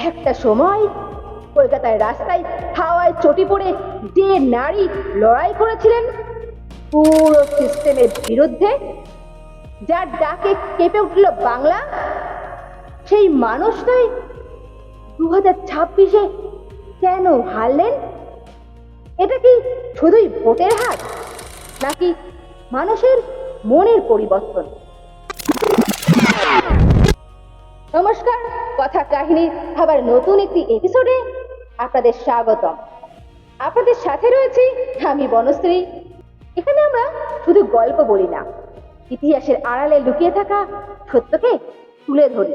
একটা সময় কলকাতার রাস্তায় হাওয়ায় চটি পড়ে যে নারী লড়াই করেছিলেন পুরো সিস্টেমের বিরুদ্ধে, যার ডাকে কেঁপে উঠল বাংলা, সেই মানুষটাই 2026-এ কেন হারলেন? এটা কি শুধুই ভোটের হার, নাকি মানুষের মনের পরিবর্তন? নমস্কার, কথা কাহিনীর আবার নতুন একটি এপিসোডে আপনাদের স্বাগতম। আপনাদের সাথে রয়েছি আমি বনশ্রী। এখানে আমরা শুধু গল্প বলি না, ইতিহাসের আড়ালে লুকিয়ে থাকা সত্যকে তুলে ধরি।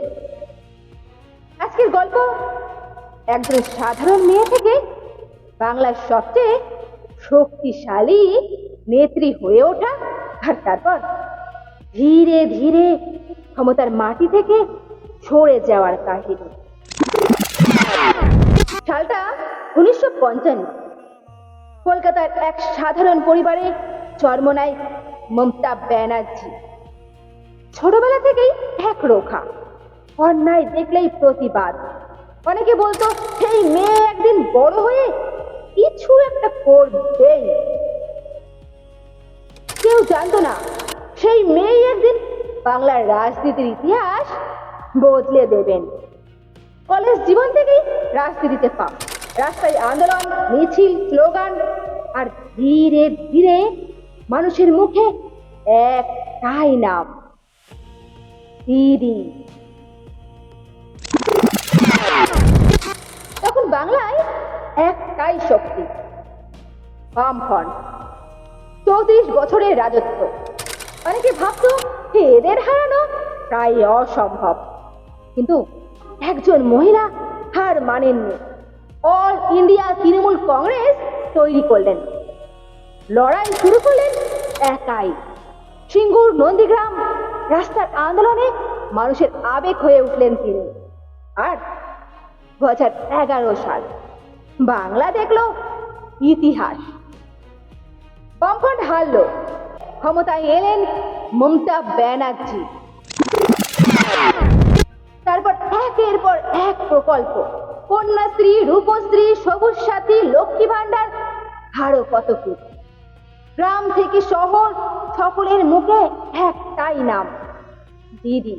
আজকের গল্প একজন সাধারণ মেয়ে থেকে বাংলার সবচেয়ে শক্তিশালী নেত্রী হয়ে ওঠা, আর তারপর ধীরে ধীরে ক্ষমতার মাটি থেকে সরে যাওয়ার কাহিনী। সালটা 1955। কলকাতার এক সাধারণ পরিবারে জন্ম নেয় মমতা ব্যানার্জি। ছোটবেলা থেকেই এক রোখা, অন্যায় দেখলেই প্রতিবাদ। অনেকে বলতো সেই মেয়ে একদিন বড় হয়ে কিছু একটা করবে। কেউ জানতো না সেই মেয়ে একদিন বাংলার রাজনীতির ইতিহাস বদলে দেবেন। কলেজ জীবন থেকেই রাজনীতিতে পা, রাস্তায় আন্দোলন, মিছিল, স্লোগান, আর ধীরে ধীরে মানুষের মুখে একটাই নাম, দিদি। তখন বাংলায় একটাই শক্তি, বামফ্রন্ট। 34 বছরের রাজত্ব। অনেকে ভাবতো এদের হারানো প্রায় অসম্ভব, কিন্তু একজন মহিলা হার মানেননি। অল ইন্ডিয়া তৃণমূল কংগ্রেস তৈরি করলেন, লড়াই শুরু করলেন একাই। সিঙ্গুর, নন্দীগ্রাম, রাস্তার আন্দোলনে মানুষের আবেগ হয়ে উঠলেন তিনি। আর 2011 সাল বাংলা দেখলো ইতিহাস। বামফ্রন্ট হারলো, ক্ষমতায় এলেন মমতা ব্যানার্জি। তারপর একের পর এক প্রকল্প, কন্যাশ্রী, রূপশ্রী, সবুজ সাথী, লক্ষ্মী ভান্ডার, আরো কত কি। গ্রাম থেকে শহর সকলের মুখে একটাই নাম, দিদি।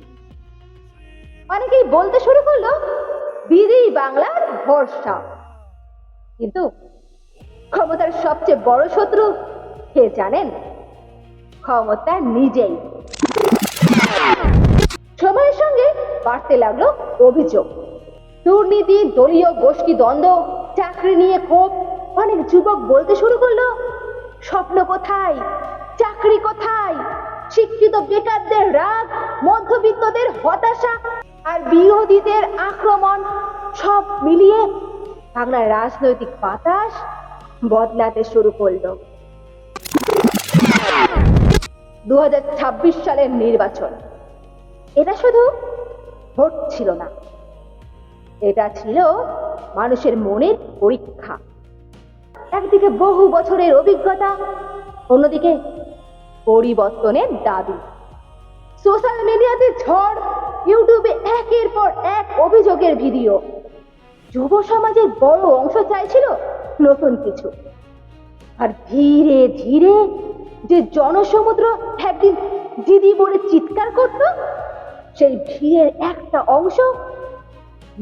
অনেকেই বলতে শুরু করলো দিদি বাংলার ভরসা। কিন্তু ক্ষমতার সবচেয়ে বড় শত্রু কে জানেন? ক্ষমতা নিজেই। সময়ের সঙ্গে বাড়তে লাগলো অভিযোগ, দুর্নীতি, দলীয় গোষ্ঠী দ্বন্দ্ব, চাকরি নিয়ে ক্ষোভ। অনেক যুবক বলতে শুরু করলো স্বপ্ন কোথায়, চাকরি কোথায়? শিক্ষিত বেকারদের রাগ, মধ্যবিত্তদের হতাশা, আর বিরোধীদের আক্রমণ, সব মিলিয়ে বাংলার রাজনৈতিক বাতাস বদলাতে শুরু করলো। 2026 সালের নির্বাচন, এটা শুধু ভোট ছিল না, এটা ছিল মানুষের মনের পরীক্ষা। একদিকে বহু বছরের অভিজ্ঞতা, অন্যদিকে পরিবর্তনের দাবি। সোশ্যাল মিডিয়াতে ঝড়, ইউটিউবে একের পর এক অভিযোগের ভিডিও। যুব সমাজের বড় অংশ চাইছিল নতুন কিছু। আর ধীরে ধীরে যে জনসমুদ্র একদিন দিদি বলে চিৎকার করত, সেই ভিড়ের একটা অংশ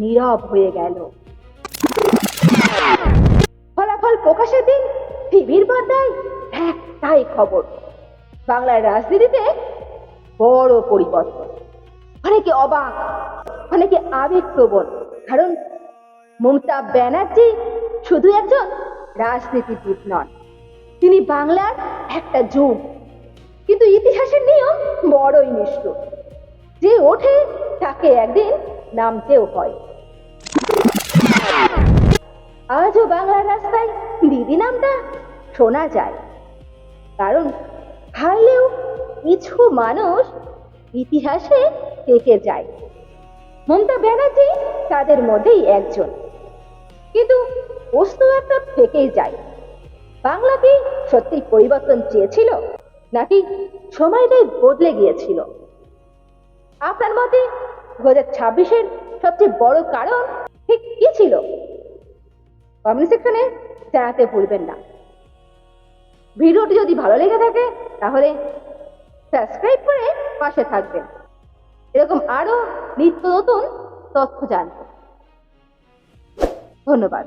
নীরব হয়ে গেল। ফলাফল প্রকাশের দিন টিভির পর্দায় একটাই খবর, বাংলার রাজনীতিতে বড় পরিবর্তন। অনেকে অবাক, অনেকে আবেগপ্রবণ, কারণ মমতা ব্যানার্জি শুধু একজন রাজনীতিবিদ নন, তিনি বাংলার একটা যুগ। কিন্তু ইতিহাসের নিয়ম বড়ই নিষ্ঠুর, যে ওঠে তাকে একদিন নামতেও হয়। আজও বাংলার রাস্তায় দিদি নামটা শোনা যায়, কারণ হারলেও কিছু মানুষ ইতিহাসে থেকে যায়। মমতা ব্যানার্জি তাদের মধ্যেই একজন। কিন্তু প্রশ্ন একটা থেকেই যায়, বাংলা কি সত্যি পরিবর্তন চেয়েছিল, নাকি সময়টাই বদলে গিয়েছিল? আপনার মতে 2026-এর সবচেয়ে বড় কারণ ঠিক কি ছিল? কমেন্ট সেকশনে জানাতে ভুলবেন না। ভিডিওটি যদি ভালো লেগে থাকে তাহলে সাবস্ক্রাইব করে পাশে থাকবেন এরকম আরো নিত্য নতুন তথ্য জানতে। ধন্যবাদ।